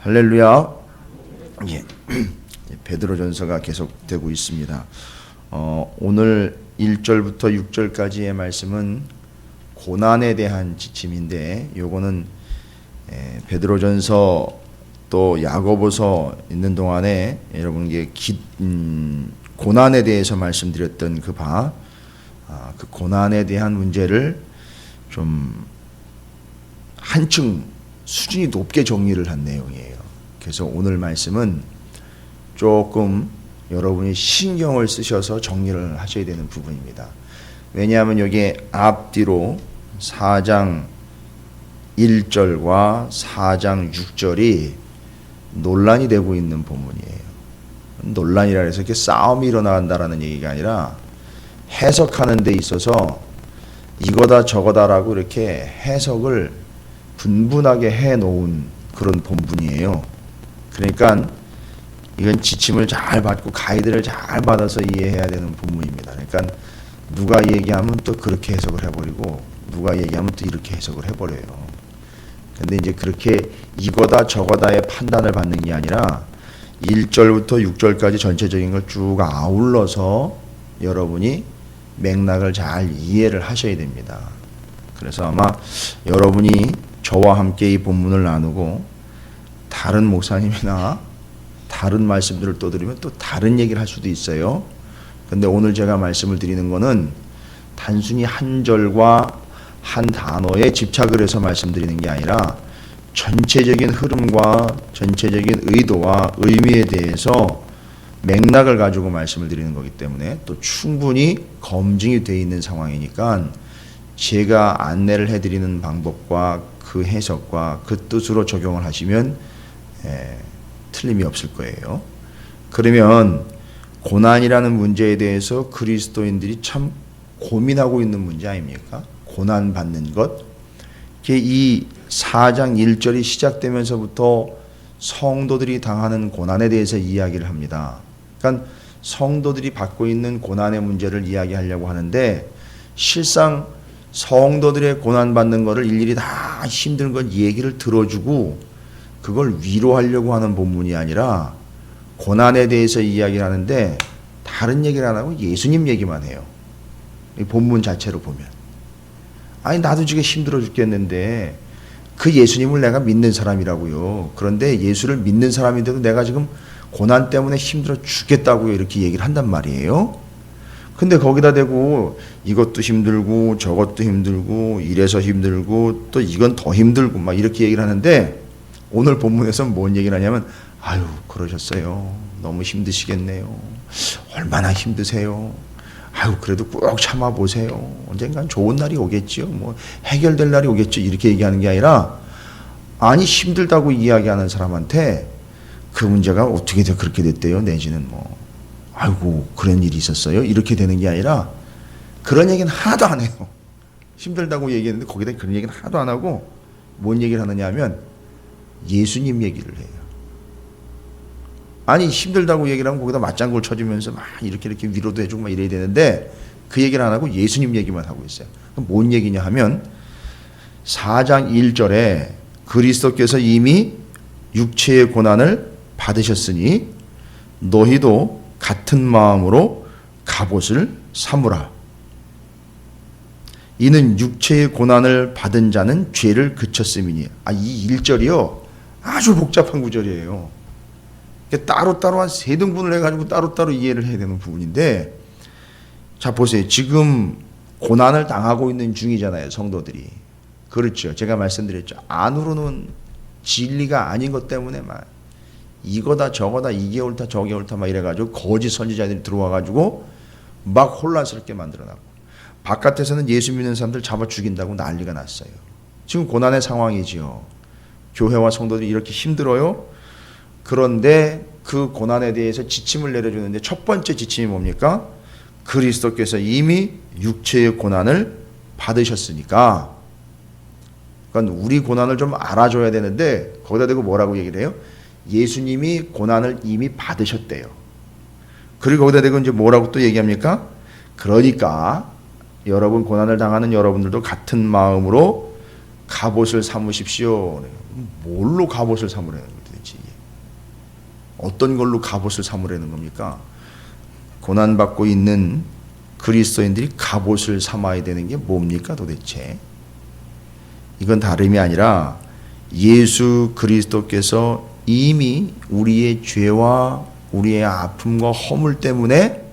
할렐루야. 예. 베드로전서가 계속되고 있습니다. 오늘 1절부터 6절까지의 말씀은 고난에 대한 지침인데, 요거는 베드로전서 또 야고보서 있는 동안에 여러분께 고난에 대해서 말씀드렸던 그 고난에 대한 문제를 좀 한층 수준이 높게 정리를 한 내용이에요. 그래서 오늘 말씀은 조금 여러분이 신경을 쓰셔서 정리를 하셔야 되는 부분입니다. 왜냐하면 여기에 앞뒤로 4장 1절과 4장 6절이 논란이 되고 있는 본문이에요. 논란이라 해서 이렇게 싸움이 일어난다라는 얘기가 아니라 해석하는 데 있어서 이거다 저거다라고 이렇게 해석을 분분하게 해놓은 그런 본문이에요. 그러니까 이건 지침을 잘 받고 가이드를 잘 받아서 이해해야 되는 본문입니다. 그러니까 누가 얘기하면 또 그렇게 해석을 해버리고 누가 얘기하면 또 이렇게 해석을 해버려요. 근데 이제 그렇게 이거다 저거다의 판단을 받는 게 아니라 1절부터 6절까지 전체적인 걸 쭉 아울러서 여러분이 맥락을 잘 이해를 하셔야 됩니다. 그래서 아마 여러분이 저와 함께 이 본문을 나누고 다른 목사님이나 다른 말씀들을 또 들으면 또 다른 얘기를 할 수도 있어요. 근데 오늘 제가 말씀을 드리는 거는 단순히 한 절과 한 단어에 집착을 해서 말씀드리는 게 아니라 전체적인 흐름과 전체적인 의도와 의미에 대해서 맥락을 가지고 말씀을 드리는 거기 때문에 또 충분히 검증이 되어 있는 상황이니까 제가 안내를 해드리는 방법과 그 해석과 그 뜻으로 적용을 하시면 틀림이 없을 거예요. 그러면 고난이라는 문제에 대해서 그리스도인들이 참 고민하고 있는 문제 아닙니까? 고난 받는 것. 이 4장 1절이 시작되면서부터 성도들이 당하는 고난에 대해서 이야기를 합니다. 그러니까 성도들이 받고 있는 고난의 문제를 이야기하려고 하는데 실상 성도들의 고난받는 것을 일일이 다 힘든 건 얘기를 들어주고 그걸 위로하려고 하는 본문이 아니라 고난에 대해서 이야기를 하는데 다른 얘기를 안 하고 예수님 얘기만 해요. 이 본문 자체로 보면. 아니 나도 지금 힘들어 죽겠는데 그 예수님을 내가 믿는 사람이라고요. 그런데 예수를 믿는 사람인데도 내가 지금 고난 때문에 힘들어 죽겠다고요. 이렇게 얘기를 한단 말이에요. 근데 거기다 대고 이것도 힘들고 저것도 힘들고 이래서 힘들고 또 이건 더 힘들고 막 이렇게 얘기를 하는데 오늘 본문에서는 뭔 얘기를 하냐면 아유 그러셨어요. 너무 힘드시겠네요. 얼마나 힘드세요. 아유 그래도 꾹 참아보세요. 언젠간 좋은 날이 오겠죠. 뭐 해결될 날이 오겠죠. 이렇게 얘기하는 게 아니라 아니 힘들다고 이야기하는 사람한테 그 문제가 어떻게 그렇게 됐대요. 내지는 뭐 아이고 그런 일이 있었어요. 이렇게 되는 게 아니라 그런 얘기는 하나도 안 해요. 힘들다고 얘기했는데 거기다 그런 얘기는 하나도 안 하고 뭔 얘기를 하느냐 하면 예수님 얘기를 해요. 아니 힘들다고 얘기를 하면 거기다 맞장구를 쳐주면서 막 이렇게 위로도 해주고 막 이래야 되는데 그 얘기를 안 하고 예수님 얘기만 하고 있어요. 그럼 뭔 얘기냐 하면 4장 1절에 그리스도께서 이미 육체의 고난을 받으셨으니 너희도 같은 마음으로 갑옷을 삼으라. 이는 육체의 고난을 받은 자는 죄를 그쳤음이니. 이 1절이요 아주 복잡한 구절이에요. 따로따로 한 세 등분을 해가지고 따로따로 이해를 해야 되는 부분인데, 자 보세요. 지금 고난을 당하고 있는 중이잖아요. 성도들이. 그렇죠. 제가 말씀드렸죠. 안으로는 진리가 아닌 것 때문에 막 이거다 저거다 이게 옳다 저게 옳다 막 이래가지고 거짓 선지자들이 들어와가지고 막 혼란스럽게 만들어놨고 바깥에서는 예수 믿는 사람들 잡아 죽인다고 난리가 났어요. 지금 고난의 상황이지요. 교회와 성도들이 이렇게 힘들어요. 그런데 그 고난에 대해서 지침을 내려주는데 첫 번째 지침이 뭡니까? 그리스도께서 이미 육체의 고난을 받으셨으니까. 그러니까 우리 고난을 좀 알아줘야 되는데 거기다 대고 뭐라고 얘기를 해요? 예수님이 고난을 이미 받으셨대요. 그리고 거기다 대고 이제 뭐라고 또 얘기합니까? 그러니까 여러분 고난을 당하는 여러분들도 같은 마음으로 갑옷을 삼으십시오. 뭘로 갑옷을 삼으라는 거든지. 어떤 걸로 갑옷을 삼으라는 겁니까? 고난받고 있는 그리스도인들이 갑옷을 삼아야 되는 게 뭡니까 도대체? 이건 다름이 아니라 예수 그리스도께서 이미 우리의 죄와 우리의 아픔과 허물 때문에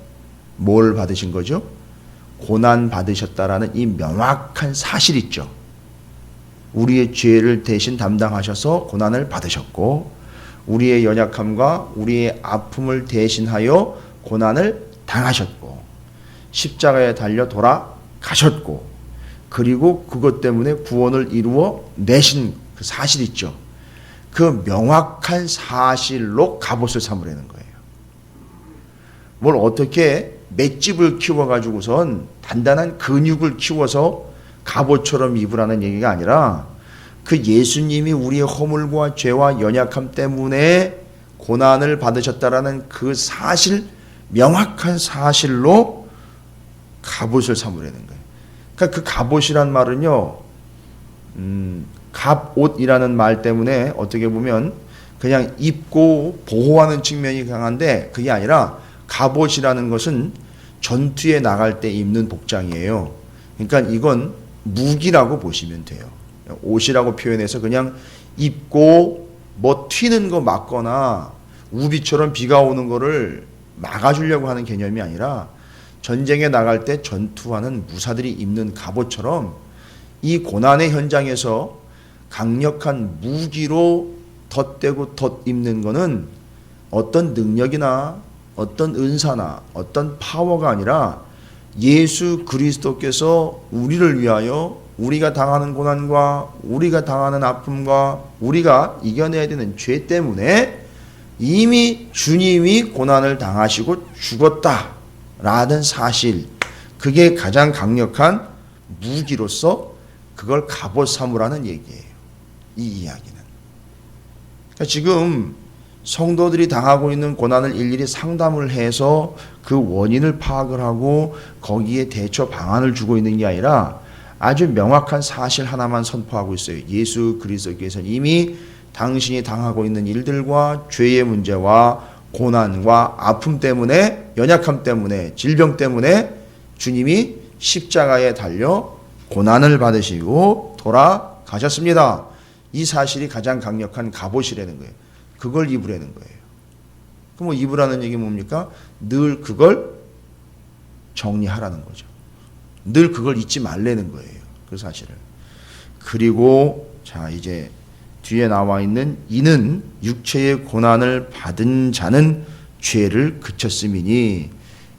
뭘 받으신 거죠? 고난 받으셨다라는 이 명확한 사실 있죠. 우리의 죄를 대신 담당하셔서 고난을 받으셨고, 우리의 연약함과 우리의 아픔을 대신하여 고난을 당하셨고, 십자가에 달려 돌아가셨고, 그리고 그것 때문에 구원을 이루어 내신 그 사실 있죠. 그 명확한 사실로 갑옷을 삼으라는 거예요. 뭘 어떻게 맷집을 키워가지고선 단단한 근육을 키워서 갑옷처럼 입으라는 얘기가 아니라, 그 예수님이 우리의 허물과 죄와 연약함 때문에 고난을 받으셨다라는 그 사실, 명확한 사실로 갑옷을 삼으라는 거예요. 그러니까 그 갑옷이란 말은요, 갑옷이라는 말 때문에 어떻게 보면 그냥 입고 보호하는 측면이 강한데, 그게 아니라 갑옷이라는 것은 전투에 나갈 때 입는 복장이에요. 그러니까 이건 무기라고 보시면 돼요. 옷이라고 표현해서 그냥 입고 뭐 튀는 거 막거나 우비처럼 비가 오는 거를 막아주려고 하는 개념이 아니라, 전쟁에 나갈 때 전투하는 무사들이 입는 갑옷처럼 이 고난의 현장에서 강력한 무기로 덧대고 덧입는 거는 어떤 능력이나 어떤 은사나 어떤 파워가 아니라 예수 그리스도께서 우리를 위하여 우리가 당하는 고난과 우리가 당하는 아픔과 우리가 이겨내야 되는 죄 때문에 이미 주님이 고난을 당하시고 죽었다라는 사실, 그게 가장 강력한 무기로서 그걸 갑옷 삼으라는 얘기예요. 이 이야기는. 그러니까 지금 성도들이 당하고 있는 고난을 일일이 상담을 해서 그 원인을 파악을 하고 거기에 대처 방안을 주고 있는 게 아니라 아주 명확한 사실 하나만 선포하고 있어요. 예수 그리스도께서는 이미 당신이 당하고 있는 일들과 죄의 문제와 고난과 아픔 때문에, 연약함 때문에, 질병 때문에 주님이 십자가에 달려 고난을 받으시고 돌아가셨습니다. 이 사실이 가장 강력한 갑옷이라는 거예요. 그걸 입으라는 거예요. 그럼 뭐 입으라는 얘기 뭡니까? 늘 그걸 정리하라는 거죠. 늘 그걸 잊지 말라는 거예요. 그 사실을. 그리고 자, 이제 뒤에 나와 있는 이는 육체의 고난을 받은 자는 죄를 그쳤음이니,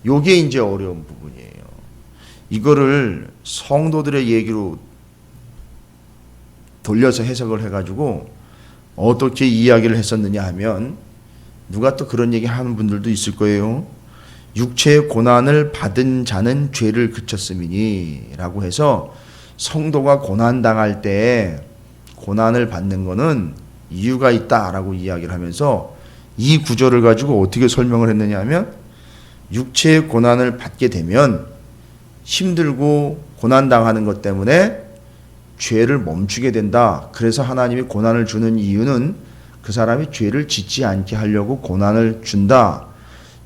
요게 이제 어려운 부분이에요. 이거를 성도들의 얘기로 돌려서 해석을 해가지고 어떻게 이야기를 했었느냐 하면, 누가 또 그런 얘기 하는 분들도 있을 거예요. 육체의 고난을 받은 자는 죄를 그쳤음이니 라고 해서, 성도가 고난당할 때 고난을 받는 거는 이유가 있다라고 이야기를 하면서 이 구절을 가지고 어떻게 설명을 했느냐 하면, 육체의 고난을 받게 되면 힘들고 고난당하는 것 때문에 죄를 멈추게 된다. 그래서 하나님이 고난을 주는 이유는 그 사람이 죄를 짓지 않게 하려고 고난을 준다.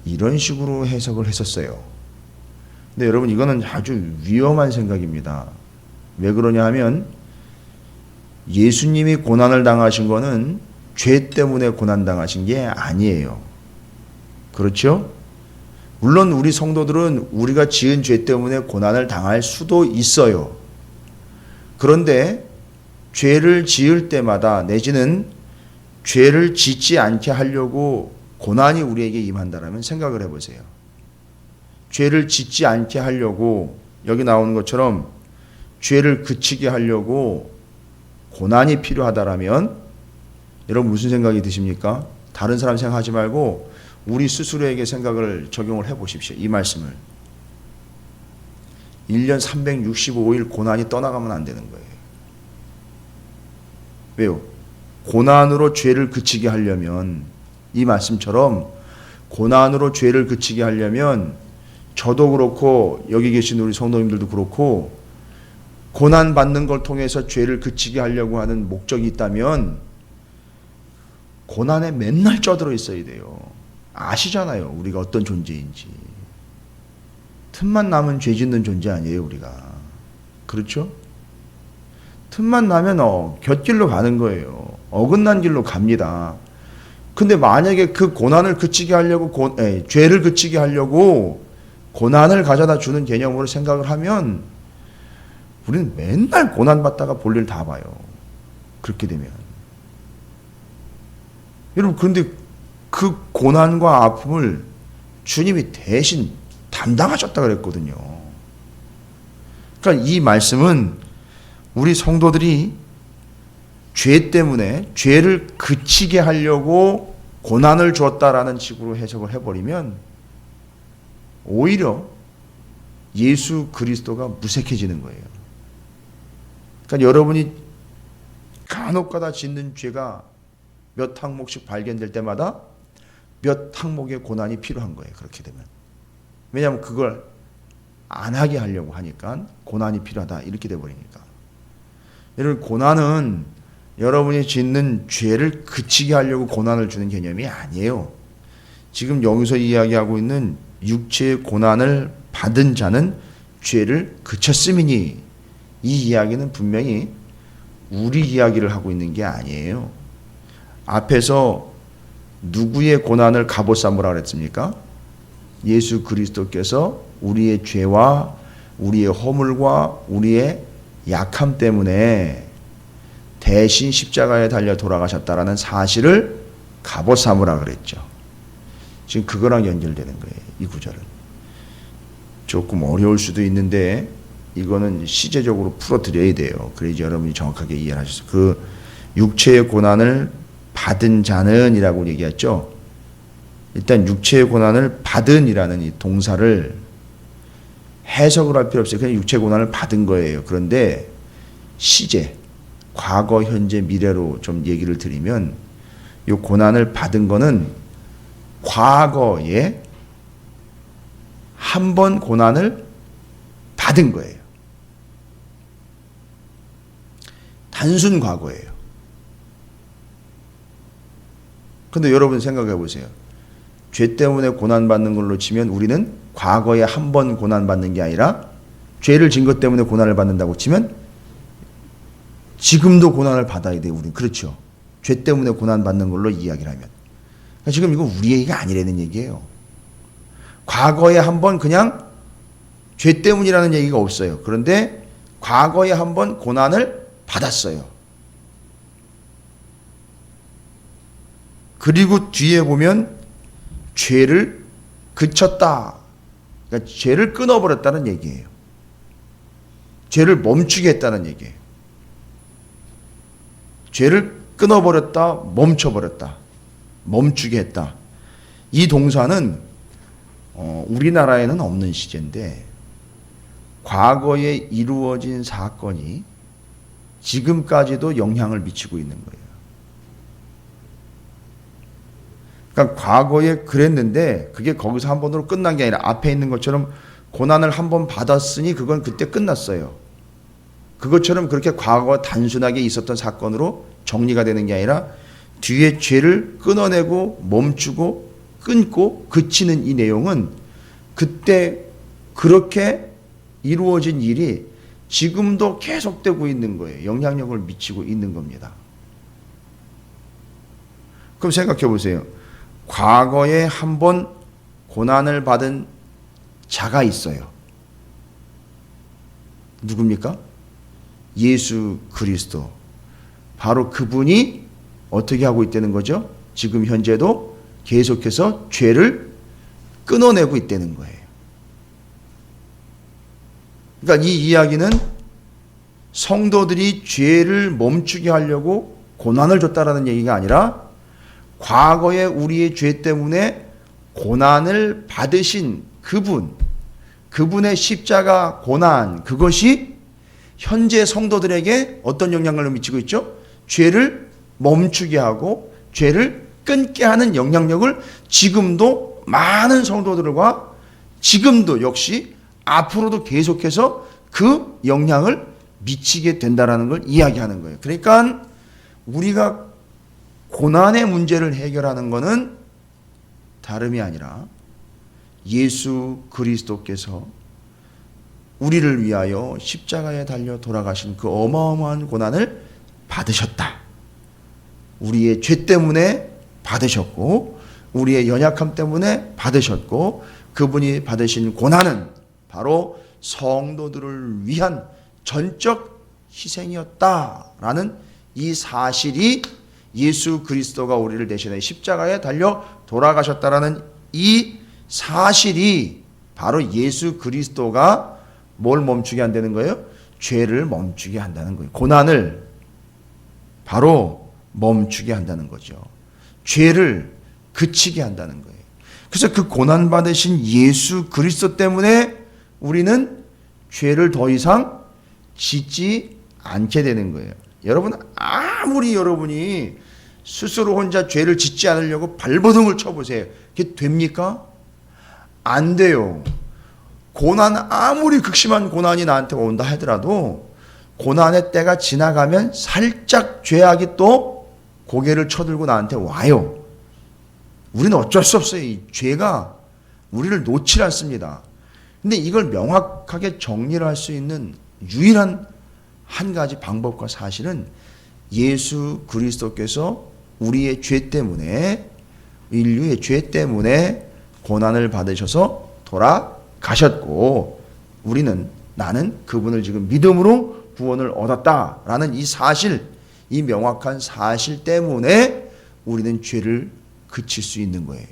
이런 식으로 해석을 했었어요. 근데 여러분, 이거는 아주 위험한 생각입니다. 왜 그러냐 하면, 예수님이 고난을 당하신 거는 죄 때문에 고난당하신 게 아니에요. 그렇죠? 물론 우리 성도들은 우리가 지은 죄 때문에 고난을 당할 수도 있어요. 그런데 죄를 지을 때마다, 내지는 죄를 짓지 않게 하려고 고난이 우리에게 임한다라면 생각을 해보세요. 죄를 짓지 않게 하려고, 여기 나오는 것처럼 죄를 그치게 하려고 고난이 필요하다라면 여러분 무슨 생각이 드십니까? 다른 사람 생각하지 말고 우리 스스로에게 생각을 적용을 해보십시오. 이 말씀을. 1년 365일 고난이 떠나가면 안 되는 거예요. 왜요? 고난으로 죄를 그치게 하려면, 이 말씀처럼 고난으로 죄를 그치게 하려면, 저도 그렇고 여기 계신 우리 성도님들도 그렇고, 고난 받는 걸 통해서 죄를 그치게 하려고 하는 목적이 있다면 고난에 맨날 쩌들어 있어야 돼요. 아시잖아요. 우리가 어떤 존재인지. 틈만 나면 죄 짓는 존재 아니에요, 우리가. 그렇죠? 틈만 나면 곁길로 가는 거예요. 어긋난 길로 갑니다. 근데 만약에 그 고난을 그치게 하려고 죄를 그치게 하려고 고난을 가져다 주는 개념으로 생각을 하면 우리는 맨날 고난받다가 볼일 다 봐요. 그렇게 되면. 여러분, 그런데 그 고난과 아픔을 주님이 대신 담당하셨다 그랬거든요. 그러니까 이 말씀은 우리 성도들이 죄 때문에 죄를 그치게 하려고 고난을 주었다라는 식으로 해석을 해버리면 오히려 예수 그리스도가 무색해지는 거예요. 그러니까 여러분이 간혹가다 짓는 죄가 몇 항목씩 발견될 때마다 몇 항목의 고난이 필요한 거예요. 그렇게 되면. 왜냐하면 그걸 안 하게 하려고 하니까 고난이 필요하다. 이렇게 돼버리니까. 여러분, 고난은 여러분이 짓는 죄를 그치게 하려고 고난을 주는 개념이 아니에요. 지금 여기서 이야기하고 있는 육체의 고난을 받은 자는 죄를 그쳤음이니, 이 이야기는 분명히 우리 이야기를 하고 있는 게 아니에요. 앞에서 누구의 고난을 갑옷 삼으라 그랬습니까? 예수 그리스도께서 우리의 죄와 우리의 허물과 우리의 약함 때문에 대신 십자가에 달려 돌아가셨다라는 사실을 갑옷 삼으라 그랬죠. 지금 그거랑 연결되는 거예요, 이 구절은. 조금 어려울 수도 있는데 이거는 시제적으로 풀어드려야 돼요. 그래야지 여러분이 정확하게 이해를 하셔서. 그 육체의 고난을 받은 자는 이라고 얘기했죠. 일단 육체의 고난을 받은 이라는 이 동사를 해석을 할 필요 없어요. 그냥 육체의 고난을 받은 거예요. 그런데 시제, 과거, 현재, 미래로 좀 얘기를 드리면 이 고난을 받은 거는 과거에 한 번 고난을 받은 거예요. 단순 과거예요. 근데 여러분 생각해 보세요. 죄 때문에 고난받는 걸로 치면 우리는 과거에 한 번 고난받는 게 아니라 죄를 진 것 때문에 고난을 받는다고 치면 지금도 고난을 받아야 돼요. 우리는. 그렇죠. 죄 때문에 고난받는 걸로 이야기를 하면. 그러니까 지금 이거 우리 얘기가 아니라는 얘기예요. 과거에 한 번 그냥 죄 때문이라는 얘기가 없어요. 그런데 과거에 한 번 고난을 받았어요. 그리고 뒤에 보면 죄를 그쳤다. 그러니까 죄를 끊어버렸다는 얘기예요. 죄를 멈추게 했다는 얘기예요. 죄를 끊어버렸다, 멈춰버렸다, 멈추게 했다. 이 동사는 우리나라에는 없는 시제인데 과거에 이루어진 사건이 지금까지도 영향을 미치고 있는 거예요. 그러니까 과거에 그랬는데 그게 거기서 한 번으로 끝난 게 아니라 앞에 있는 것처럼 고난을 한 번 받았으니 그건 그때 끝났어요. 그것처럼 그렇게 과거 단순하게 있었던 사건으로 정리가 되는 게 아니라 뒤에 죄를 끊어내고 멈추고 끊고 그치는 이 내용은 그때 그렇게 이루어진 일이 지금도 계속되고 있는 거예요. 영향력을 미치고 있는 겁니다. 그럼 생각해 보세요. 과거에 한 번 고난을 받은 자가 있어요. 누굽니까? 예수 그리스도. 바로 그분이 어떻게 하고 있다는 거죠? 지금 현재도 계속해서 죄를 끊어내고 있다는 거예요. 그러니까 이 이야기는 성도들이 죄를 멈추게 하려고 고난을 줬다라는 얘기가 아니라 과거에 우리의 죄 때문에 고난을 받으신 그분의 십자가 고난, 그것이 현재 성도들에게 어떤 영향을 미치고 있죠? 죄를 멈추게 하고 죄를 끊게 하는 영향력을 지금도 많은 성도들과 지금도 역시 앞으로도 계속해서 그 영향을 미치게 된다라는 걸 이야기하는 거예요. 그러니까 우리가 고난의 문제를 해결하는 것은 다름이 아니라 예수 그리스도께서 우리를 위하여 십자가에 달려 돌아가신 그 어마어마한 고난을 받으셨다. 우리의 죄 때문에 받으셨고 우리의 연약함 때문에 받으셨고 그분이 받으신 고난은 바로 성도들을 위한 전적 희생이었다라는 이 사실이 예수 그리스도가 우리를 대신해 십자가에 달려 돌아가셨다라는 이 사실이 바로 예수 그리스도가 뭘 멈추게 한다는 거예요? 죄를 멈추게 한다는 거예요. 고난을 바로 멈추게 한다는 거죠. 죄를 그치게 한다는 거예요. 그래서 그 고난 받으신 예수 그리스도 때문에 우리는 죄를 더 이상 짓지 않게 되는 거예요. 여러분, 아무리 여러분이 스스로 혼자 죄를 짓지 않으려고 발버둥을 쳐보세요. 그게 됩니까? 안 돼요. 고난, 아무리 극심한 고난이 나한테 온다 하더라도 고난의 때가 지나가면 살짝 죄악이 또 고개를 쳐들고 나한테 와요. 우리는 어쩔 수 없어요. 이 죄가 우리를 놓지 않습니다. 근데 이걸 명확하게 정리를 할 수 있는 유일한 한 가지 방법과 사실은 예수 그리스도께서 우리의 죄 때문에, 인류의 죄 때문에 고난을 받으셔서 돌아가셨고 나는 그분을 지금 믿음으로 구원을 얻었다라는 이 사실, 이 명확한 사실 때문에 우리는 죄를 그칠 수 있는 거예요.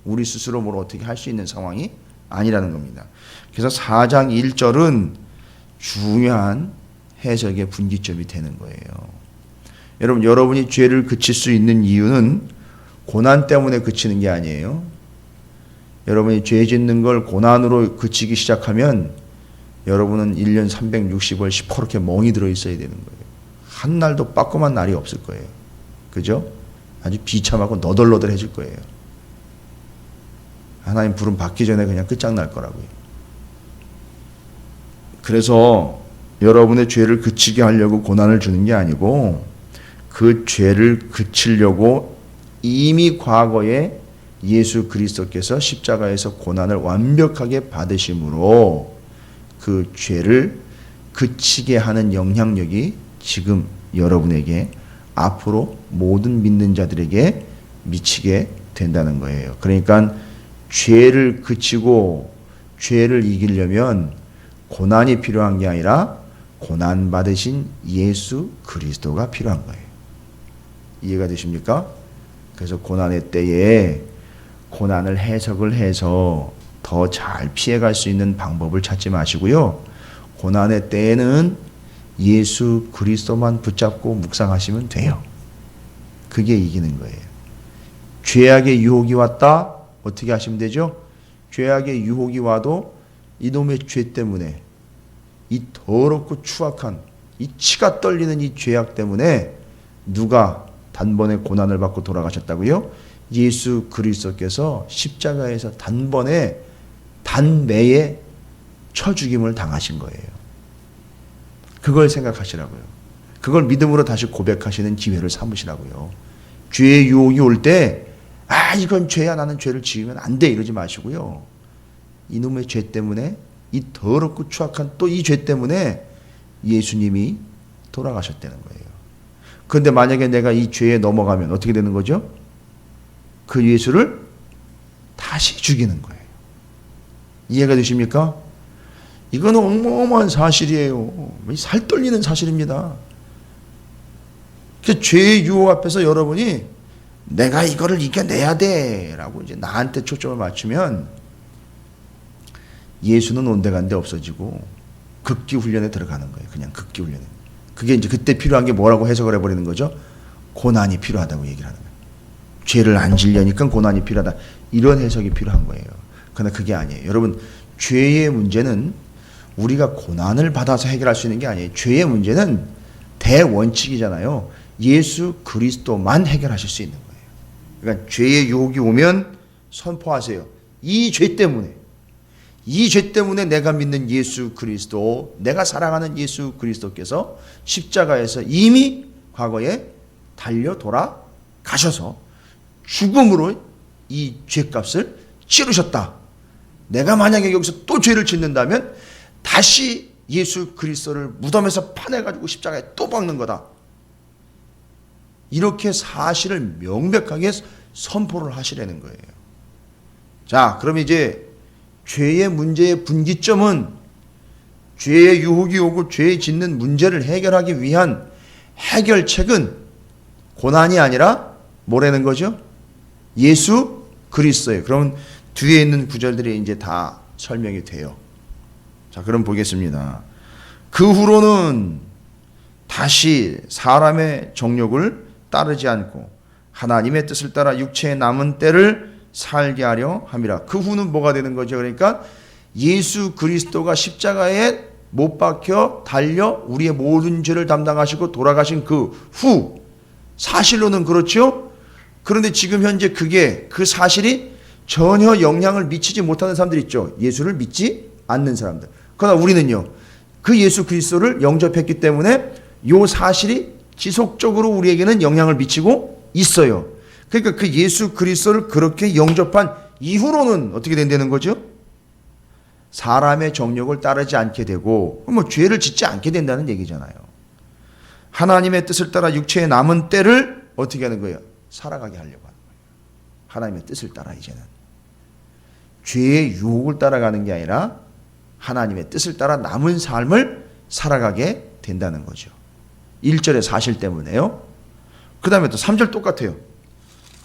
우리 스스로 뭘 어떻게 할 수 있는 상황이 아니라는 겁니다. 그래서 4장 1절은 중요한 해석의 분기점이 되는 거예요. 여러분, 여러분이 죄를 그칠 수 있는 이유는 고난 때문에 그치는 게 아니에요. 여러분이 죄 짓는 걸 고난으로 그치기 시작하면 여러분은 1년 360을 시퍼렇게 멍이 들어 있어야 되는 거예요. 한 날도 빠끔한 날이 없을 거예요. 그죠? 아주 비참하고 너덜너덜해질 거예요. 하나님 부름 받기 전에 그냥 끝장날 거라고요. 그래서 여러분의 죄를 그치게 하려고 고난을 주는 게 아니고 그 죄를 그치려고 이미 과거에 예수 그리스도께서 십자가에서 고난을 완벽하게 받으심으로 그 죄를 그치게 하는 영향력이 지금 여러분에게 앞으로 모든 믿는 자들에게 미치게 된다는 거예요. 그러니까 죄를 그치고 죄를 이기려면 고난이 필요한 게 아니라 고난 받으신 예수 그리스도가 필요한 거예요. 이해가 되십니까? 그래서 고난의 때에 고난을 해석을 해서 더 잘 피해갈 수 있는 방법을 찾지 마시고요. 고난의 때에는 예수 그리스도만 붙잡고 묵상하시면 돼요. 그게 이기는 거예요. 죄악의 유혹이 왔다. 어떻게 하시면 되죠? 죄악의 유혹이 와도 이놈의 죄 때문에, 이 더럽고 추악한 이 치가 떨리는 이 죄악 때문에 누가 단번에 고난을 받고 돌아가셨다고요? 예수 그리스도께서 십자가에서 단번에 단매에 쳐 죽임을 당하신 거예요. 그걸 생각하시라고요. 그걸 믿음으로 다시 고백하시는 기회를 삼으시라고요. 죄의 유혹이 올 때 이건 죄야, 나는 죄를 지으면 안 돼, 이러지 마시고요. 이놈의 죄 때문에, 이 더럽고 추악한 또 이 죄 때문에 예수님이 돌아가셨다는 거예요. 그런데 만약에 내가 이 죄에 넘어가면 어떻게 되는 거죠? 그 예수를 다시 죽이는 거예요. 이해가 되십니까? 이건 어마어마한 사실이에요. 살 떨리는 사실입니다. 그 죄의 유혹 앞에서 여러분이 내가 이거를 이겨내야 돼 라고 이제 나한테 초점을 맞추면 예수는 온데간데 없어지고 극기 훈련에 들어가는 거예요. 그냥 극기 훈련에. 그게 이제 그때 필요한 게 뭐라고 해석을 해버리는 거죠? 고난이 필요하다고 얘기를 하는 거예요. 죄를 안 지려니까 고난이 필요하다. 이런 해석이 필요한 거예요. 그러나 그게 아니에요. 여러분, 죄의 문제는 우리가 고난을 받아서 해결할 수 있는 게 아니에요. 죄의 문제는 대원칙이잖아요. 예수 그리스도만 해결하실 수 있는 거예요. 그러니까 죄의 유혹이 오면 선포하세요. 이 죄 때문에 내가 믿는 예수 그리스도, 내가 사랑하는 예수 그리스도께서 십자가에서 이미 과거에 달려 가셔서 죽음으로 이 죄값을 치르셨다. 내가 만약에 여기서 또 죄를 짓는다면 다시 예수 그리스도를 무덤에서 파내가지고 십자가에 또 박는 거다. 이렇게 사실을 명백하게 선포를 하시라는 거예요. 자, 그럼 이제 죄의 문제의 분기점은 죄의 유혹이 오고 죄 짓는 문제를 해결하기 위한 해결책은 고난이 아니라 뭐라는 거죠? 예수 그리스도예요. 그러면 뒤에 있는 구절들이 이제 다 설명이 돼요. 자, 그럼 보겠습니다. 그 후로는 다시 사람의 정욕을 따르지 않고 하나님의 뜻을 따라 육체의 남은 때를 살게 하려 함이라. 그 후는 뭐가 되는 거죠? 그러니까 예수 그리스도가 십자가에 못 박혀 달려 우리의 모든 죄를 담당하시고 돌아가신 그 후, 사실로는 그렇죠. 그런데 지금 현재 그 사실이 전혀 영향을 미치지 못하는 사람들 있죠. 예수를 믿지 않는 사람들. 그러나 우리는요, 그 예수 그리스도를 영접했기 때문에 이 사실이 지속적으로 우리에게는 영향을 미치고 있어요. 그러니까 그 예수 그리스도를 그렇게 영접한 이후로는 어떻게 된다는 거죠? 사람의 정욕을 따르지 않게 되고 뭐 죄를 짓지 않게 된다는 얘기잖아요. 하나님의 뜻을 따라 육체의 남은 때를 어떻게 하는 거예요? 살아가게 하려고 하는 거예요. 하나님의 뜻을 따라 이제는 죄의 유혹을 따라가는 게 아니라 하나님의 뜻을 따라 남은 삶을 살아가게 된다는 거죠. 1절의 사실 때문에요. 그 다음에 또 3절 똑같아요.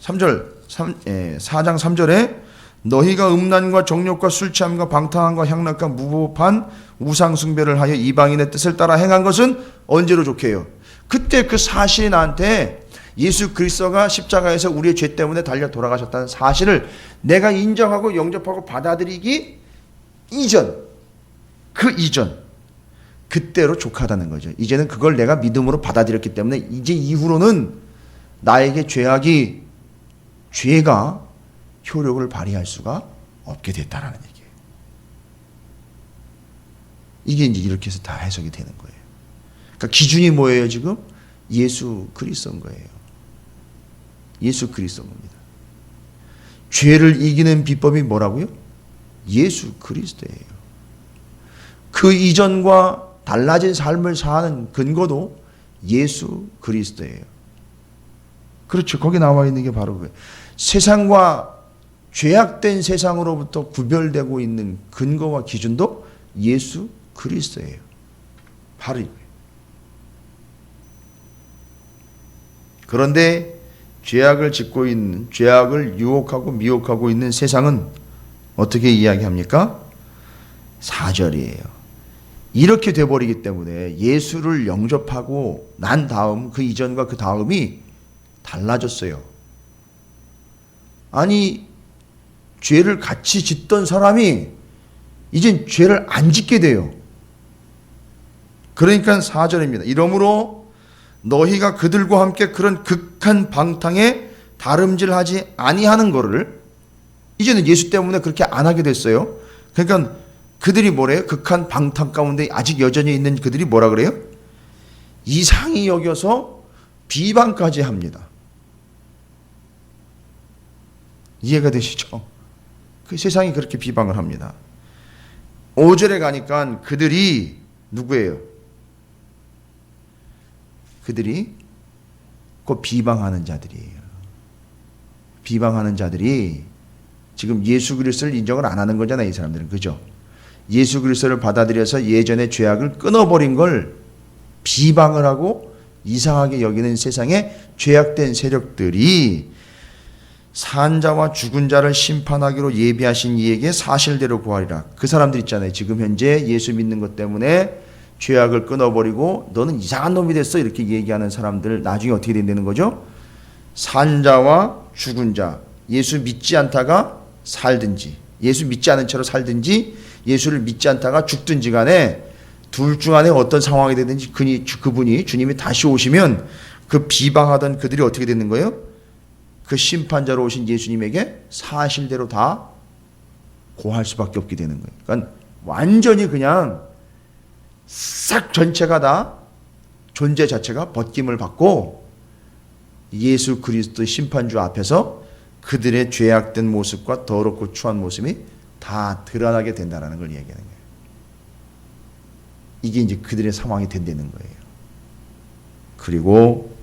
4장 3절에 너희가 음란과 정욕과 술 취함과 방탕함과 향락과 무법한 우상 숭배를 하여 이방인의 뜻을 따라 행한 것은 언제로 좋게요? 그때 그 사실이 나한테 예수 그리스도가 십자가에서 우리의 죄 때문에 달려 돌아가셨다는 사실을 내가 인정하고 영접하고 받아들이기 이전, 그 이전, 그때로 족하다는 거죠. 이제는 그걸 내가 믿음으로 받아들였기 때문에 이제 이후로는 나에게 죄가 효력을 발휘할 수가 없게 됐다라는 얘기예요. 이게 이제 이렇게 해서 다 해석이 되는 거예요. 그러니까 기준이 뭐예요, 지금? 예수 그리스도인 거예요. 예수 그리스도인 겁니다. 죄를 이기는 비법이 뭐라고요? 예수 그리스도예요. 그 이전과 달라진 삶을 사는 근거도 예수 그리스도예요. 그렇죠. 거기 나와 있는 게 바로 그거예요. 세상과 죄악된 세상으로부터 구별되고 있는 근거와 기준도 예수 그리스도예요. 바로 이거예요. 그런데 죄악을 짓고 있는, 죄악을 유혹하고 미혹하고 있는 세상은 어떻게 이야기합니까? 4절이에요. 이렇게 돼버리기 때문에 예수를 영접하고 난 다음 그 이전과 그 다음이 달라졌어요. 아니, 죄를 같이 짓던 사람이 이젠 죄를 안 짓게 돼요. 그러니까 4절입니다. 이러므로 너희가 그들과 함께 그런 극한 방탕에 다름질하지 아니하는 거를 이제는 예수 때문에 그렇게 안 하게 됐어요. 그러니까 그들이 뭐래요? 극한 방탕 가운데 아직 여전히 있는 그들이 뭐라 그래요? 이상히 여겨서 비방까지 합니다. 이해가 되시죠? 그 세상이 그렇게 비방을 합니다. 5절에 가니까 그들이 누구예요? 그들이 그 비방하는 자들이에요. 비방하는 자들이 지금 예수 그리스도를 인정을 안 하는 거잖아요, 이 사람들은. 그죠? 예수 그리스도를 받아들여서 예전의 죄악을 끊어버린 걸 비방을 하고 이상하게 여기는 세상의 죄악된 세력들이 산자와 죽은 자를 심판하기로 예비하신 이에게 사실대로 구하리라. 그 사람들 있잖아요. 지금 현재 예수 믿는 것 때문에 죄악을 끊어버리고 너는 이상한 놈이 됐어 이렇게 얘기하는 사람들 나중에 어떻게 된다는 거죠? 산자와 죽은 자, 예수 믿지 않다가 살든지 예수 믿지 않은 채로 살든지 예수를 믿지 않다가 죽든지 간에 둘 중 안에 어떤 상황이 되든지 그분이 주님이 다시 오시면 그 비방하던 그들이 어떻게 되는 거예요? 그 심판자로 오신 예수님에게 사실대로 다 고할 수밖에 없게 되는 거예요. 그러니까 완전히 그냥 싹 전체가 다 존재 자체가 벗김을 받고 예수 그리스도 심판주 앞에서 그들의 죄악된 모습과 더럽고 추한 모습이 다 드러나게 된다는 걸 얘기하는 거예요. 이게 이제 그들의 상황이 된다는 거예요. 그리고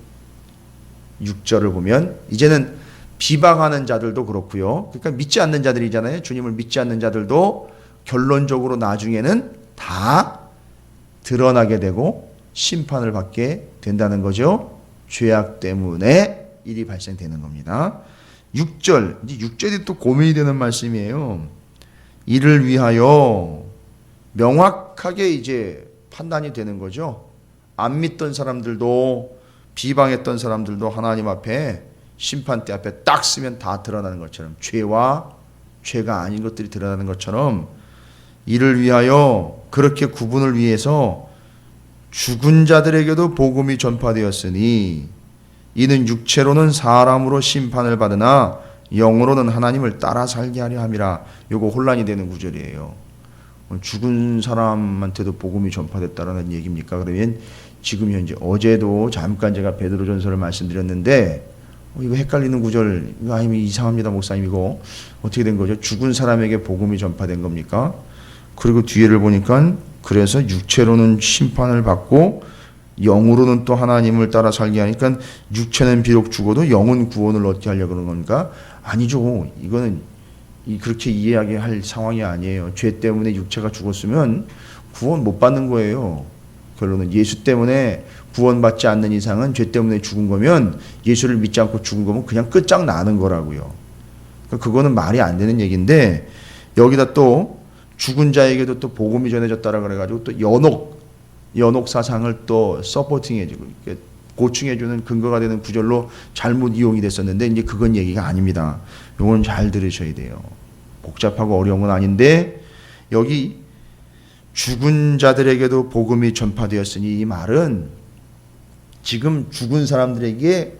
6절을 보면 이제는 비방하는 자들도 그렇고요. 그러니까 믿지 않는 자들이잖아요. 주님을 믿지 않는 자들도 결론적으로 나중에는 다 드러나게 되고 심판을 받게 된다는 거죠. 죄악 때문에 일이 발생되는 겁니다. 6절, 이제 6절이 또 고민이 되는 말씀이에요. 이를 위하여 명확하게 이제 판단이 되는 거죠. 안 믿던 사람들도 비방했던 사람들도 하나님 앞에 심판대 앞에 딱 쓰면 다 드러나는 것처럼 죄와 죄가 아닌 것들이 드러나는 것처럼 이를 위하여 그렇게 구분을 위해서 죽은 자들에게도 복음이 전파되었으니 이는 육체로는 사람으로 심판을 받으나 영으로는 하나님을 따라 살게 하려 함이라. 요거 혼란이 되는 구절이에요. 죽은 사람한테도 복음이 전파됐다라는 얘기입니까? 그러면 지금 현재 어제도 잠깐 제가 베드로전서를 말씀드렸는데 이거 헷갈리는 구절, 이거 아니면 이상합니다 목사님. 이거 어떻게 된 거죠? 죽은 사람에게 복음이 전파된 겁니까? 그리고 뒤에를 보니까 그래서 육체로는 심판을 받고 영으로는 또 하나님을 따라 살게 하니까 육체는 비록 죽어도 영은 구원을 얻게 하려고 그러는 건가? 아니죠. 이거는 그렇게 이해하게 상황이 아니에요. 죄 때문에 육체가 죽었으면 구원 못 받는 거예요. 결론은 예수 때문에 구원받지 않는 이상은 죄 때문에 죽은 거면, 예수를 믿지 않고 죽은 거면 그냥 끝장나는 거라고요. 그거는 말이 안 되는 얘기인데, 여기다 또 죽은 자에게도 또 복음이 전해졌다라 그래가지고 또 연옥 사상을 또 서포팅해주고 보충해주는 근거가 되는 구절로 잘못 이용이 됐었는데, 이제 그건 얘기가 아닙니다. 이건 잘 들으셔야 돼요. 복잡하고 어려운 건 아닌데, 여기 죽은 자들에게도 복음이 전파되었으니, 이 말은 지금 죽은 사람들에게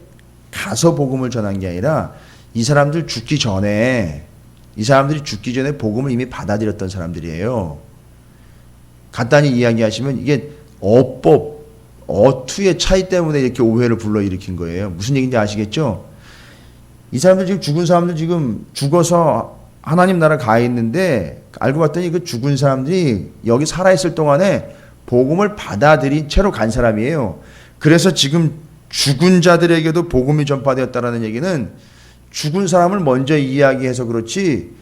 가서 복음을 전한 게 아니라 이 사람들 죽기 전에, 이 사람들이 죽기 전에 복음을 이미 받아들였던 사람들이에요. 간단히 이야기하시면 이게 어법, 어투의 차이 때문에 이렇게 오해를 불러일으킨 거예요. 무슨 얘기인지 아시겠죠? 이 사람들 지금 죽은 사람들 지금 죽어서 하나님 나라 가 있는데, 알고 봤더니 그 죽은 사람들이 여기 살아있을 동안에 복음을 받아들인 채로 간 사람이에요. 그래서 지금 죽은 자들에게도 복음이 전파되었다라는 얘기는 죽은 사람을 먼저 이야기해서 그렇지,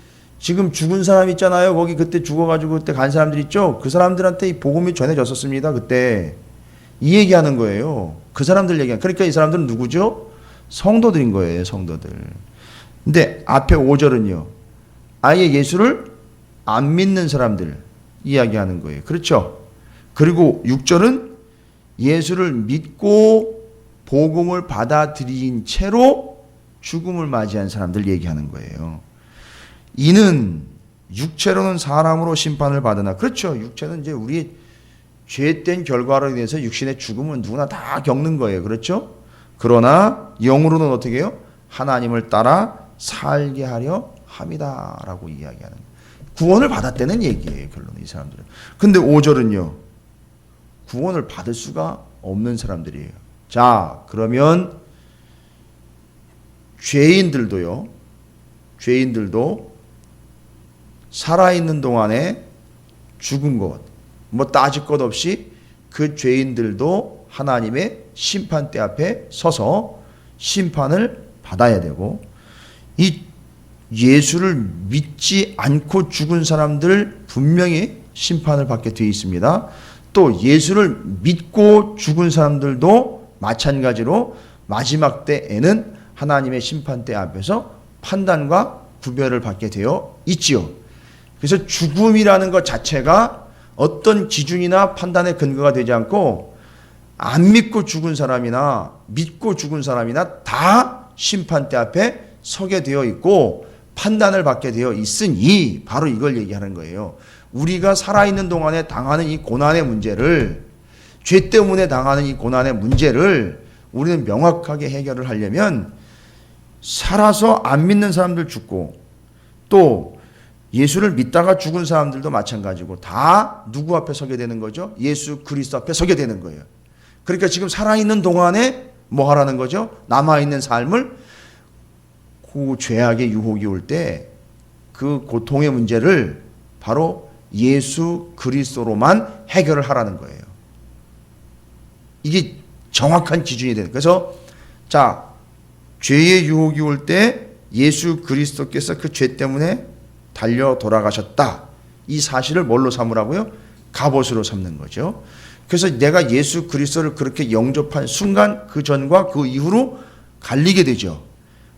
지금 죽은 사람 있잖아요. 거기 그때 죽어가지고 그때 간 사람들 있죠. 그 사람들한테 이 복음이 전해졌었습니다. 그때 이 얘기하는 거예요. 그 사람들 얘기하는. 그러니까 이 사람들은 누구죠? 성도들인 거예요. 성도들. 근데 앞에 5절은요, 아예 예수를 안 믿는 사람들 이야기하는 거예요. 그렇죠? 그리고 6절은 예수를 믿고 복음을 받아들인 채로 죽음을 맞이한 사람들 얘기하는 거예요. 이는 육체로는 사람으로 심판을 받으나, 그렇죠. 육체는 이제 우리 죄된 결과로 인해서 육신의 죽음은 누구나 다 겪는 거예요. 그렇죠? 그러나 영으로는 어떻게 해요? 하나님을 따라 살게 하려 함이다라고 이야기하는 거예요. 구원을 받았다는 얘기예요. 결론은 이 사람들은. 근데 5절은요, 구원을 받을 수가 없는 사람들이에요. 자, 그러면 죄인들도 살아있는 동안에 죽은 것, 뭐 따질 것 없이 그 죄인들도 하나님의 심판대 앞에 서서 심판을 받아야 되고, 이 예수를 믿지 않고 죽은 사람들 분명히 심판을 받게 되어 있습니다. 또 예수를 믿고 죽은 사람들도 마찬가지로 마지막 때에는 하나님의 심판대 앞에서 판단과 구별을 받게 되어 있지요. 그래서 죽음이라는 것 자체가 어떤 기준이나 판단의 근거가 되지 않고, 안 믿고 죽은 사람이나 믿고 죽은 사람이나 다 심판대 앞에 서게 되어 있고 판단을 받게 되어 있으니, 바로 이걸 얘기하는 거예요. 우리가 살아있는 동안에 당하는 이 고난의 문제를, 죄 때문에 당하는 이 고난의 문제를 우리는 명확하게 해결을 하려면, 살아서 안 믿는 사람들 죽고 또 예수를 믿다가 죽은 사람들도 마찬가지고 다 누구 앞에 서게 되는 거죠? 예수 그리스도 앞에 서게 되는 거예요. 그러니까 지금 살아있는 동안에 뭐 하라는 거죠? 남아있는 삶을 그 죄악의 유혹이 올 때 그 고통의 문제를 바로 예수 그리스도로만 해결을 하라는 거예요. 이게 정확한 기준이 되는. 그래서 자, 죄의 유혹이 올 때 예수 그리스도께서 그 죄 때문에 달려 돌아가셨다. 이 사실을 뭘로 삼으라고요? 갑옷으로 삼는 거죠. 그래서 내가 예수 그리스도를 그렇게 영접한 순간 그 전과 그 이후로 갈리게 되죠.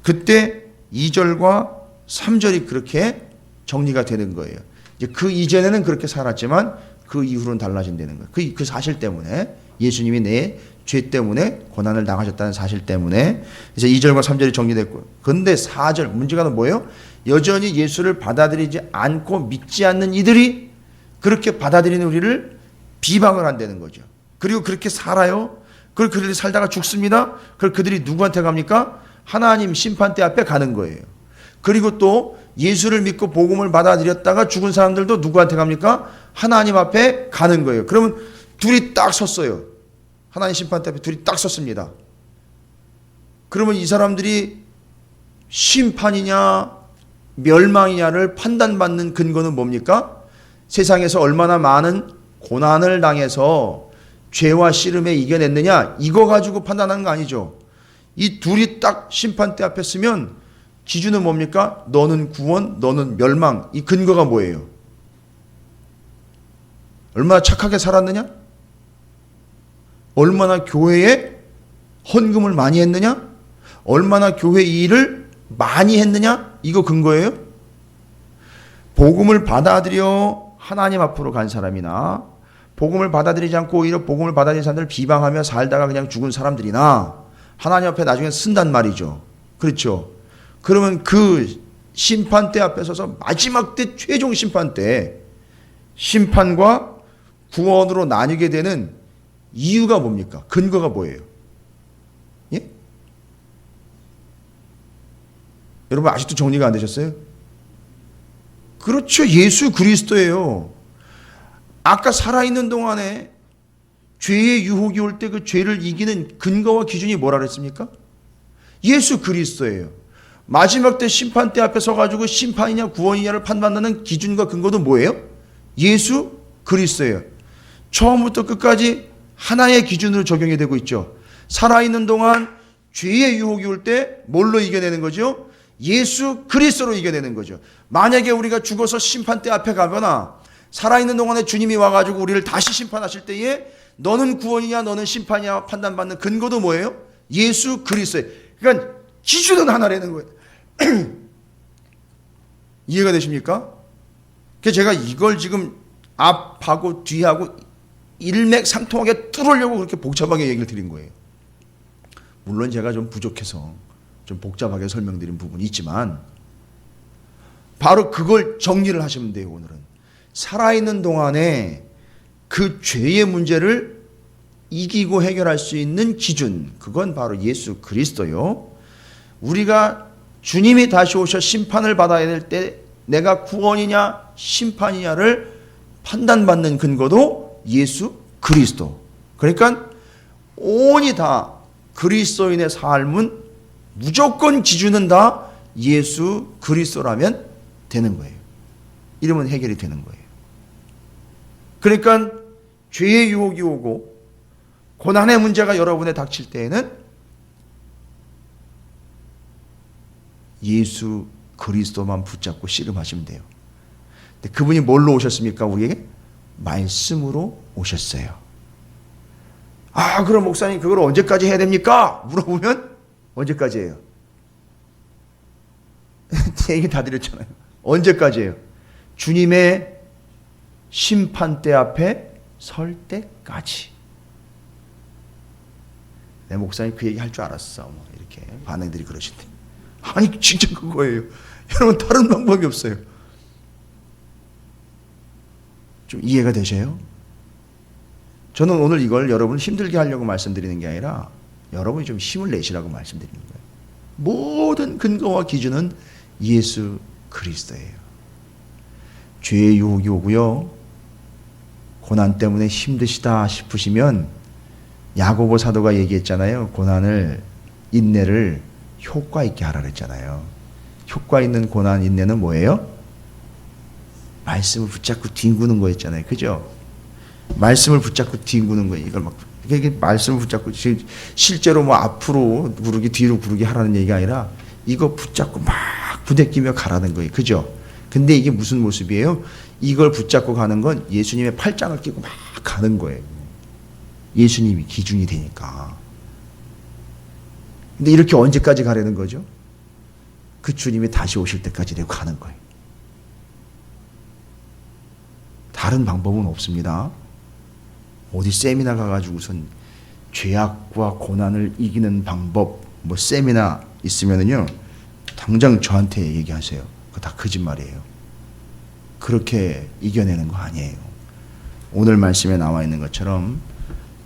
그때 2절과 3절이 그렇게 정리가 되는 거예요. 이제 그 이전에는 그렇게 살았지만 그 이후로는 달라진다는 거예요. 그 사실 때문에 예수님이 내 죄 때문에 고난을 당하셨다는 사실 때문에 이제 2절과 3절이 정리됐고, 그런데 4절 문제가 뭐예요? 여전히 예수를 받아들이지 않고 믿지 않는 이들이 그렇게 받아들이는 우리를 비방을 한다는 거죠. 그리고 그렇게 살아요. 그리고 그들이 살다가 죽습니다. 그리고 그들이 누구한테 갑니까? 하나님 심판대 앞에 가는 거예요. 그리고 또 예수를 믿고 복음을 받아들였다가 죽은 사람들도 누구한테 갑니까? 하나님 앞에 가는 거예요. 그러면 둘이 딱 섰어요. 하나님 심판대 앞에 둘이 딱 섰습니다. 그러면 이 사람들이 심판이냐 멸망이냐를 판단받는 근거는 뭡니까? 세상에서 얼마나 많은 고난을 당해서 죄와 씨름에 이겨냈느냐, 이거 가지고 판단하는 거 아니죠. 이 둘이 딱 심판대 앞에 서면 기준은 뭡니까? 너는 구원, 너는 멸망. 이 근거가 뭐예요? 얼마나 착하게 살았느냐? 얼마나 교회에 헌금을 많이 했느냐? 얼마나 교회 일을 많이 했느냐? 이거 근거예요? 복음을 받아들여 하나님 앞으로 간 사람이나 복음을 받아들이지 않고 오히려 복음을 받아들인 사람들을 비방하며 살다가 그냥 죽은 사람들이나 하나님 앞에 나중에 쓴단 말이죠. 그렇죠? 그러면 그 심판대 앞에 서서 마지막 때 최종 심판 때 심판과 구원으로 나뉘게 되는 이유가 뭡니까? 근거가 뭐예요? 예? 여러분 아직도 정리가 안 되셨어요? 그렇죠. 예수 그리스도예요. 아까 살아있는 동안에 죄의 유혹이 올 때 그 죄를 이기는 근거와 기준이 뭐라 그랬습니까? 예수 그리스도예요. 마지막 때 심판대 앞에 서가지고 심판이냐 구원이냐를 판단하는 기준과 근거도 뭐예요? 예수 그리스도예요. 처음부터 끝까지 하나의 기준으로 적용이 되고 있죠. 살아있는 동안 죄의 유혹이 올 때 뭘로 이겨내는 거죠? 예수 그리스도로 이겨내는 거죠. 만약에 우리가 죽어서 심판대 앞에 가거나 살아있는 동안에 주님이 와가지고 우리를 다시 심판하실 때에 너는 구원이냐 너는 심판이냐 판단받는 근거도 뭐예요? 예수 그리스도예요. 그러니까 기준은 하나라는 거예요. 이해가 되십니까? 그래서 제가 이걸 지금 앞하고 뒤하고 일맥상통하게 뚫으려고 그렇게 복잡하게 얘기를 드린 거예요. 물론 제가 좀 부족해서 좀 복잡하게 설명드린 부분이 있지만 바로 그걸 정리를 하시면 돼요. 오늘은 살아있는 동안에 그 죄의 문제를 이기고 해결할 수 있는 기준, 그건 바로 예수 그리스도요. 우리가 주님이 다시 오셔 심판을 받아야 될 때 내가 구원이냐 심판이냐를 판단받는 근거도 예수 그리스도. 그러니까 온이 다 그리스도인의 삶은 무조건 기준은 다 예수 그리스도라면 되는 거예요. 이러면 해결이 되는 거예요. 그러니까 죄의 유혹이 오고 고난의 문제가 여러분에 닥칠 때에는 예수 그리스도만 붙잡고 씨름하시면 돼요. 근데 그분이 뭘로 오셨습니까? 우리에게 말씀으로 오셨어요. 아, 그럼 목사님 그걸 언제까지 해야 됩니까? 물어보면 언제까지예요? 얘기 다 드렸잖아요. 언제까지예요? 주님의 심판대 앞에 설 때까지. 내 목사님 그 얘기 할 줄 알았어. 뭐 이렇게 반응들이 그러신데. 아니 진짜 그거예요. 여러분 다른 방법이 없어요. 좀 이해가 되셔요? 저는 오늘 이걸 여러분을 힘들게 하려고 말씀드리는 게 아니라 여러분이 좀 힘을 내시라고 말씀드리는 거예요. 모든 근거와 기준은 예수 그리스도예요. 죄의 유혹이 오고요. 고난 때문에 힘드시다 싶으시면 야고보 사도가 얘기했잖아요. 고난을, 인내를 효과 있게 하라 그랬잖아요. 효과 있는 고난, 인내는 뭐예요? 말씀을 붙잡고 뒹구는 거였잖아요. 그죠? 말씀을 붙잡고 뒹구는 거예요. 이걸 막, 이게 말씀을 붙잡고, 실제로 뭐 앞으로 구르기, 뒤로 구르기 하라는 얘기가 아니라 이거 붙잡고 막 부대끼며 가라는 거예요. 그죠? 근데 이게 무슨 모습이에요? 이걸 붙잡고 가는 건 예수님의 팔짱을 끼고 막 가는 거예요. 예수님이 기준이 되니까. 근데 이렇게 언제까지 가려는 거죠? 그 주님이 다시 오실 때까지 내고 가는 거예요. 다른 방법은 없습니다. 어디 세미나 가가지고선 죄악과 고난을 이기는 방법, 뭐 세미나 있으면은요, 당장 저한테 얘기하세요. 그거 다 거짓말이에요. 그렇게 이겨내는 거 아니에요. 오늘 말씀에 나와 있는 것처럼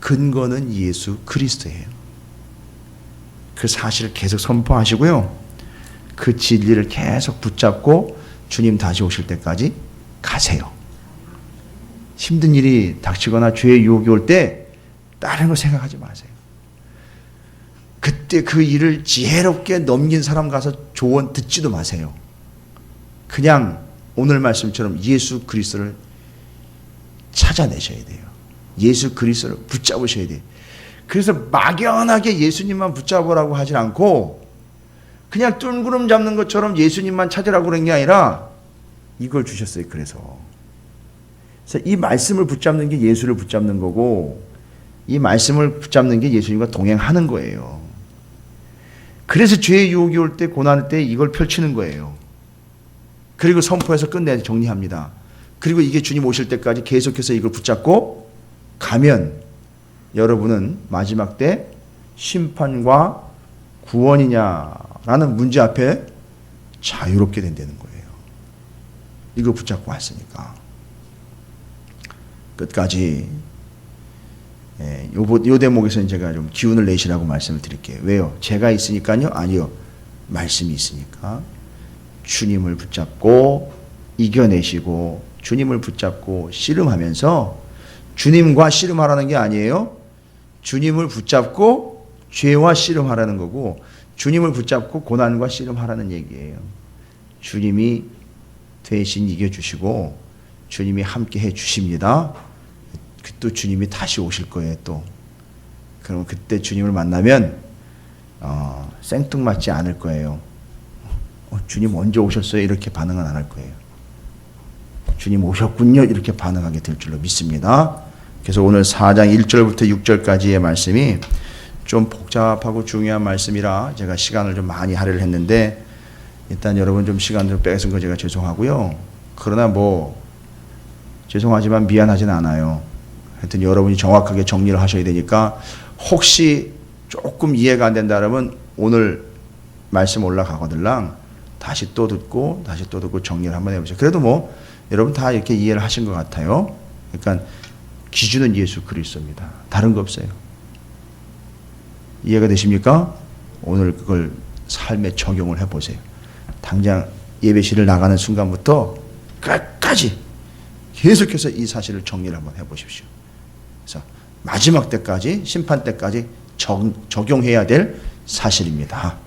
근거는 예수 그리스도예요. 그 사실을 계속 선포하시고요. 그 진리를 계속 붙잡고 주님 다시 오실 때까지 가세요. 힘든 일이 닥치거나 죄의 유혹이 올 때 다른 거 생각하지 마세요. 그때 그 일을 지혜롭게 넘긴 사람 가서 조언 듣지도 마세요. 그냥 오늘 말씀처럼 예수 그리스도를 찾아내셔야 돼요. 예수 그리스도를 붙잡으셔야 돼요. 그래서 막연하게 예수님만 붙잡으라고 하진 않고 그냥 뜬구름 잡는 것처럼 예수님만 찾으라고 그런 게 아니라 이걸 주셨어요. 그래서 이 말씀을 붙잡는 게 예수를 붙잡는 거고 이 말씀을 붙잡는 게 예수님과 동행하는 거예요. 그래서 죄의 유혹이 올 때, 고난할 때 이걸 펼치는 거예요. 그리고 선포해서 끝내 정리합니다. 그리고 이게 주님 오실 때까지 계속해서 이걸 붙잡고 가면 여러분은 마지막 때 심판과 구원이냐라는 문제 앞에 자유롭게 된다는 거예요. 이거 붙잡고 왔으니까. 끝까지 요 대목에서는 제가 좀 기운을 내시라고 말씀을 드릴게요. 왜요? 제가 있으니까요? 아니요. 말씀이 있으니까. 주님을 붙잡고 이겨내시고 주님을 붙잡고 씨름하면서 주님과 씨름하라는 게 아니에요. 주님을 붙잡고 죄와 씨름하라는 거고 주님을 붙잡고 고난과 씨름하라는 얘기예요. 주님이 대신 이겨주시고 주님이 함께 해주십니다. 또 주님이 다시 오실 거예요. 또 그럼 그때 주님을 만나면 생뚱맞지 않을 거예요. 주님 언제 오셨어요? 이렇게 반응은 안 할 거예요. 주님 오셨군요. 이렇게 반응하게 될 줄로 믿습니다. 그래서 오늘 4장 1절부터 6절까지의 말씀이 좀 복잡하고 중요한 말씀이라 제가 시간을 좀 많이 할애를 했는데 일단 여러분 좀 시간을 좀 뺏은 거 제가 죄송하고요. 그러나 뭐 죄송하지만 미안하진 않아요. 하여튼 여러분이 정확하게 정리를 하셔야 되니까 혹시 조금 이해가 안 된다 그러면 오늘 말씀 올라가거들랑 다시 또 듣고 정리를 한번 해보세요. 그래도 뭐 여러분 다 이렇게 이해를 하신 것 같아요. 그러니까 기준은 예수 그리스도입니다. 다른 거 없어요. 이해가 되십니까? 오늘 그걸 삶에 적용을 해보세요. 당장 예배실을 나가는 순간부터 끝까지 계속해서 이 사실을 정리를 한번 해보십시오. 그래서 마지막 때까지 심판 때까지 적용해야 될 사실입니다.